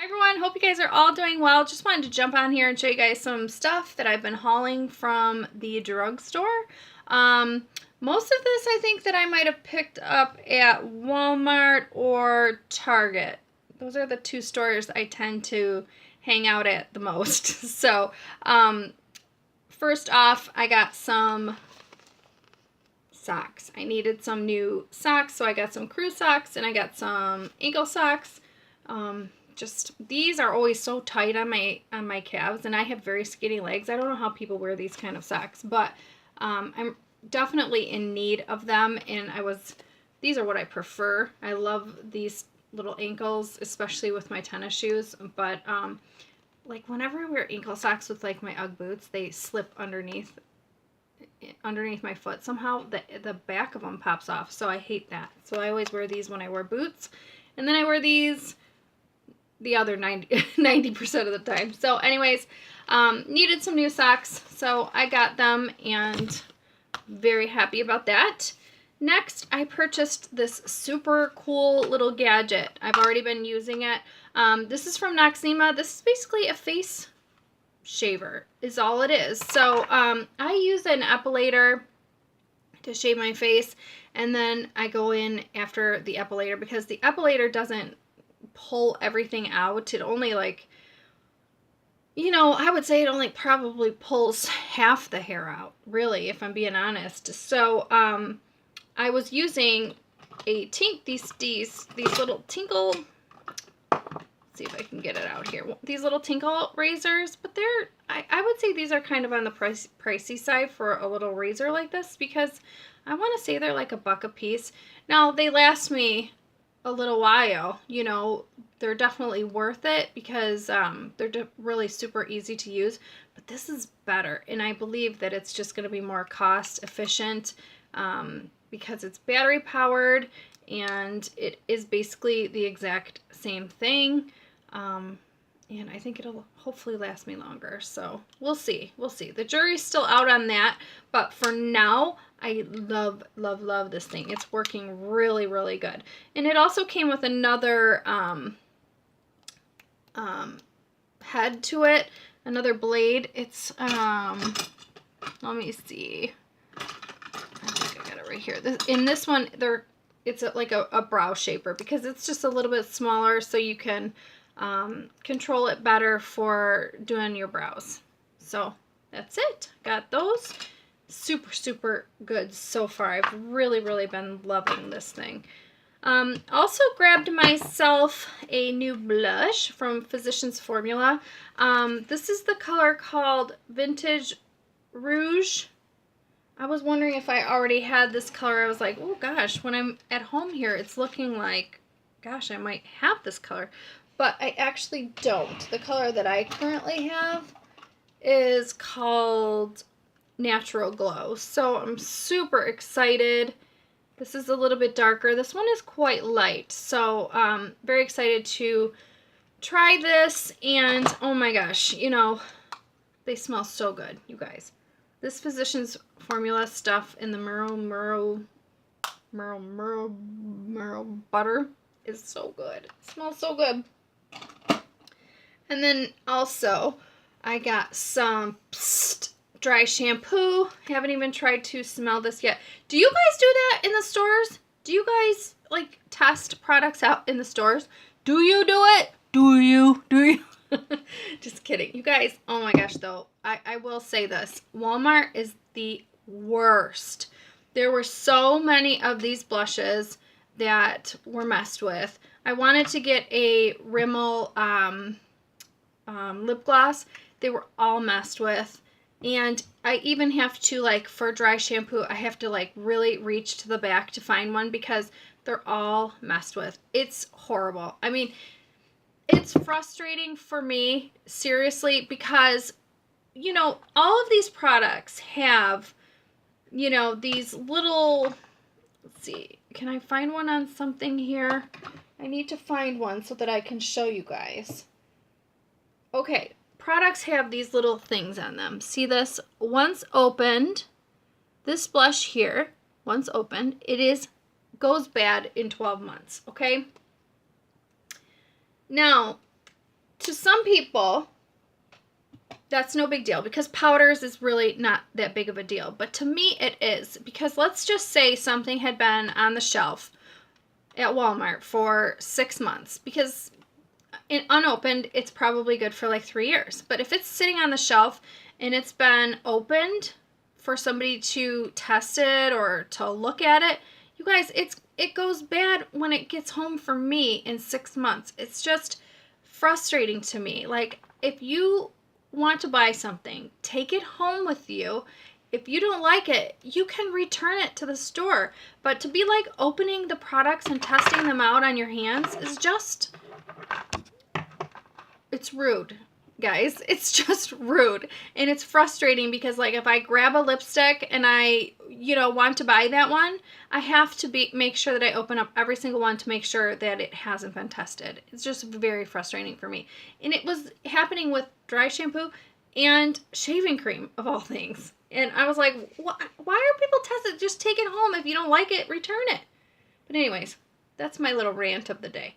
everyone, hope you guys are all doing well. Just wanted to jump on here and show you guys some stuff that I've been hauling from the drugstore. Most of this I think that I might have picked up at Walmart or Target. Those are the two stores I tend to hang out at the most. So, first off, I got some socks. I needed some new socks, so I got some crew socks and I got some ankle socks. Just these are always so tight on my calves, and I have very skinny legs. I don't know how people wear these kind of socks, but I'm definitely in need of them, and these are what I prefer. I love these little ankles, especially with my tennis shoes, but like whenever I wear ankle socks with like my Ugg boots, they slip underneath my foot. Somehow the back of them pops off, so I hate that. So I always wear these when I wear boots, and then I wear these the other 90% of the time. So anyways, needed some new socks, so I got them and very happy about that. Next, I purchased this super cool little gadget. I've already been using it. This is from Noxema. This is basically a face shaver is all it is. So I use an epilator to shave my face, and then I go in after the epilator because the epilator doesn't pull everything out. It only I would say it only probably pulls half the hair out, really, if I'm being honest. So I was using these little tinkle, let's see if I can get it out here, these little tinkle razors, but I would say these are kind of on the pricey side for a little razor like this, because I want to say they're like $1 a piece. Now they last me a little while, they're definitely worth it because they're really super easy to use, but this is better, and I believe that it's just going to be more cost efficient because it's battery powered, and it is basically the exact same thing, and I think it'll hopefully last me longer, so we'll see. The jury's still out on that, but for now, I love, love, love this thing. It's working really, really good. And it also came with another head to it, another blade. It's, let me see. I think I got it right here. In this one, it's like a brow shaper because it's just a little bit smaller, so you can control it better for doing your brows. So that's it. Got those. Super, super good so far. I've really, really been loving this thing. Also grabbed myself a new blush from Physicians Formula. This is the color called Vintage Rouge. I was wondering if I already had this color. I was like, oh gosh, when I'm at home here, it's looking like, gosh, I might have this color. But I actually don't. The color that I currently have is called Natural Glow. So I'm super excited. This is a little bit darker. This one is quite light. So very excited to try this. And oh my gosh, they smell so good, you guys. This Physicians Formula stuff in the Murrow butter is so good. It smells so good. And then also I got some Pssst dry shampoo. Haven't even tried to smell this yet. Do you guys do that in the stores? Do you guys like test products out in the stores? Do you do it? Do you? Just kidding. You guys, oh my gosh, though, I will say this. Walmart is the worst. There were so many of these blushes that were messed with. I wanted to get a Rimmel lip gloss. They were all messed with. And I even have to, for dry shampoo, I have to, really reach to the back to find one because they're all messed with. It's horrible. I mean, it's frustrating for me, seriously, because, all of these products have, these little, let's see, can I find one on something here? I need to find one so that I can show you guys. Okay. Products have these little things on them. See this? Once opened, this blush here, once opened, it goes bad in 12 months, okay? Now, to some people, that's no big deal because powders is really not that big of a deal. But to me, it is, because let's just say something had been on the shelf at Walmart for 6 months, because unopened, it's probably good for like 3 years. But if it's sitting on the shelf and it's been opened for somebody to test it or to look at it, you guys, it goes bad when it gets home for me in 6 months. It's just frustrating to me. Like, if you want to buy something, take it home with you. If you don't like it, you can return it to the store. But to be like opening the products and testing them out on your hands is just, it's rude, guys. It's just rude. And it's frustrating because, like, if I grab a lipstick and I, want to buy that one, I have to make sure that I open up every single one to make sure that it hasn't been tested. It's just very frustrating for me. And it was happening with dry shampoo and shaving cream, of all things. And I was like, why are people tested? Just take it home. If you don't like it, return it. But anyways, that's my little rant of the day.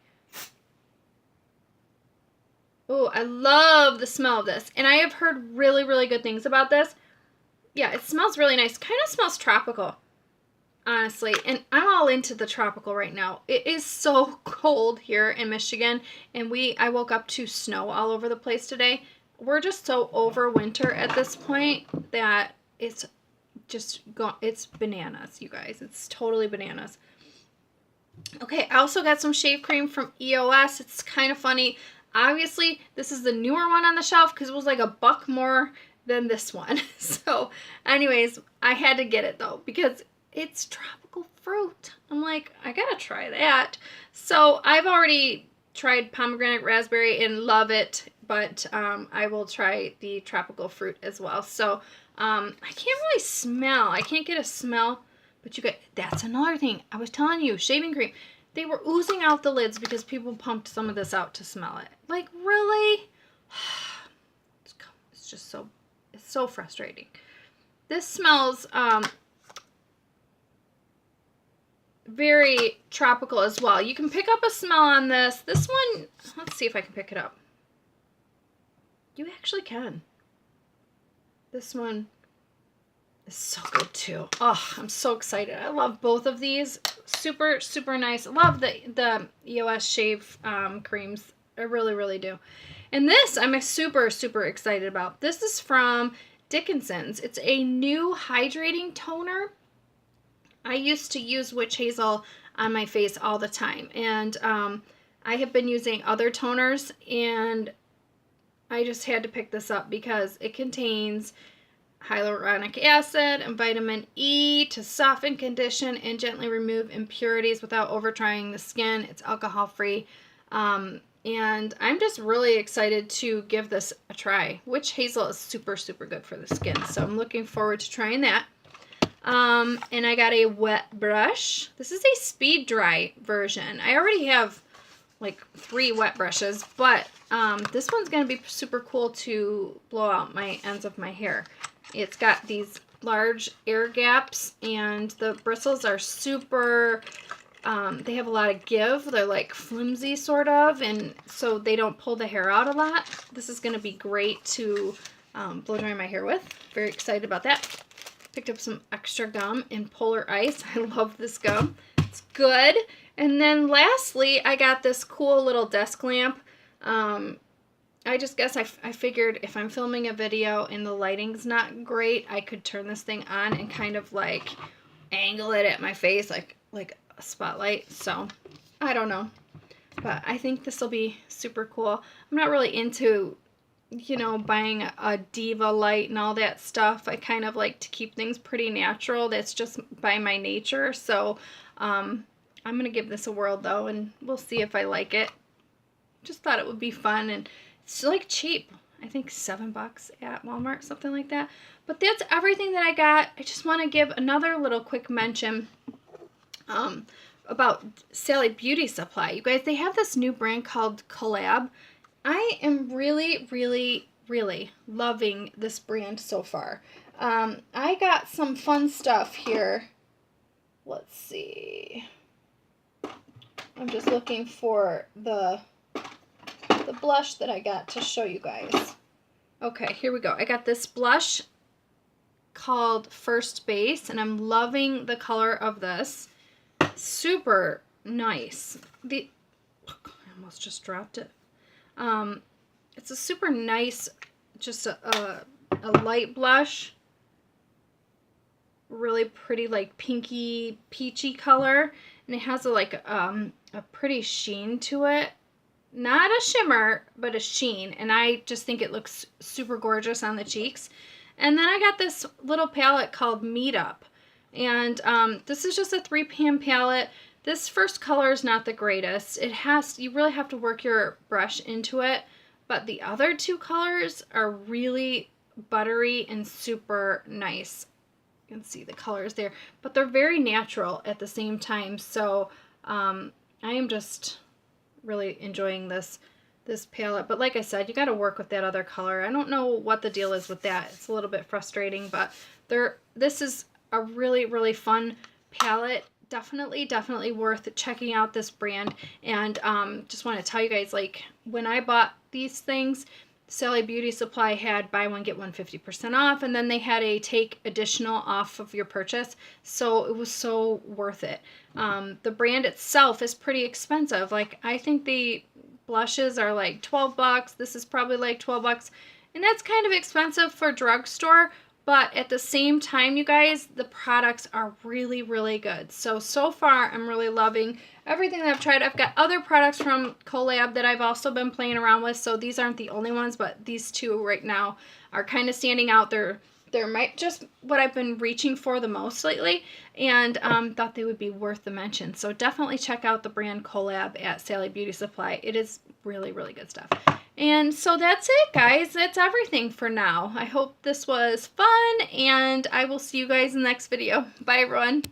Oh, I love the smell of this. And I have heard really, really good things about this. Yeah, it smells really nice. Kind of smells tropical, honestly. And I'm all into the tropical right now. It is so cold here in Michigan. And I woke up to snow all over the place today. We're just so over winter at this point that it's just it's bananas, you guys. It's totally bananas. Okay, I also got some shave cream from EOS. It's kind of funny. Obviously, this is the newer one on the shelf because it was like $1 more than this one. So, anyways, I had to get it though because it's tropical fruit. I'm like, I gotta try that. So, I've already tried pomegranate raspberry and love it, but I will try the tropical fruit as well. So, I can't really smell. I can't get a smell, but you guys, that's another thing. I was telling you, shaving cream. They were oozing out the lids because people pumped some of this out to smell it. Like, really? It's just so frustrating. This smells very tropical as well. You can pick up a smell on this. This one, let's see if I can pick it up. You actually can. This one is so good too. Oh, I'm so excited. I love both of these. Super, super nice. I love the EOS shave creams. I really, really do. And this I'm super, super excited about. This is from Dickinson's. It's a new hydrating toner. I used to use witch hazel on my face all the time. And I have been using other toners, and I just had to pick this up because it contains hyaluronic acid and vitamin E to soften, condition, and gently remove impurities without over-drying the skin. It's alcohol-free. And I'm just really excited to give this a try. Witch hazel is super, super good for the skin. So I'm looking forward to trying that. And I got a wet brush. This is a speed dry version. I already have like 3 wet brushes, but this one's going to be super cool to blow out my ends of my hair. It's got these large air gaps, and the bristles are super, they have a lot of give. They're like flimsy sort of, and so they don't pull the hair out a lot. This is going to be great to blow dry my hair with. Very excited about that. Picked up some extra gum in Polar Ice. I love this gum. It's good. And then lastly, I got this cool little desk lamp. I just guess I figured if I'm filming a video and the lighting's not great, I could turn this thing on and kind of like angle it at my face like a spotlight. So I don't know, but I think this will be super cool. I'm not really into, buying a diva light and all that stuff. I kind of like to keep things pretty natural. That's just by my nature. So I'm going to give this a whirl though, and we'll see if I like it. Just thought it would be fun, and it's like cheap. I think $7 at Walmart, something like that. But that's everything that I got. I just want to give another little quick mention about Sally Beauty Supply. You guys, they have this new brand called Col-lab. I am really, really, really loving this brand so far. I got some fun stuff here. Let's see. I'm just looking for the the blush that I got to show you guys. Okay, here we go. I got this blush called First Base, and I'm loving the color of this. Super nice. I almost just dropped it. It's a super nice, just a light blush. Really pretty, like pinky peachy color, and it has a pretty sheen to it. Not a shimmer, but a sheen, and I just think it looks super gorgeous on the cheeks. And then I got this little palette called Meet Up, and this is just a 3-pan palette. This first color is not the greatest. You really have to work your brush into it, but the other 2 colors are really buttery and super nice. You can see the colors there, but they're very natural at the same time. So I am just really enjoying this palette. But like I said, you got to work with that other color. I don't know what the deal is with that. It's a little bit frustrating, but this is a really, really fun palette. Definitely worth checking out this brand. And just want to tell you guys, like, when I bought these things, Sally Beauty Supply had buy one get one 50% off, and then they had a take additional off of your purchase, so it was so worth it. The brand itself is pretty expensive. Like, I think the blushes are like 12 bucks. This is probably like 12 bucks, and that's kind of expensive for drugstore. But at the same time, you guys, the products are really, really good. So far, I'm really loving everything that I've tried. I've got other products from Col-lab that I've also been playing around with. So these aren't the only ones, but these 2 right now are kind of standing out. They're just what I've been reaching for the most lately, and thought they would be worth the mention. So definitely check out the brand Col-lab at Sally Beauty Supply. It is really, really good stuff. And so that's it, guys. That's everything for now. I hope this was fun, and I will see you guys in the next video. Bye, everyone.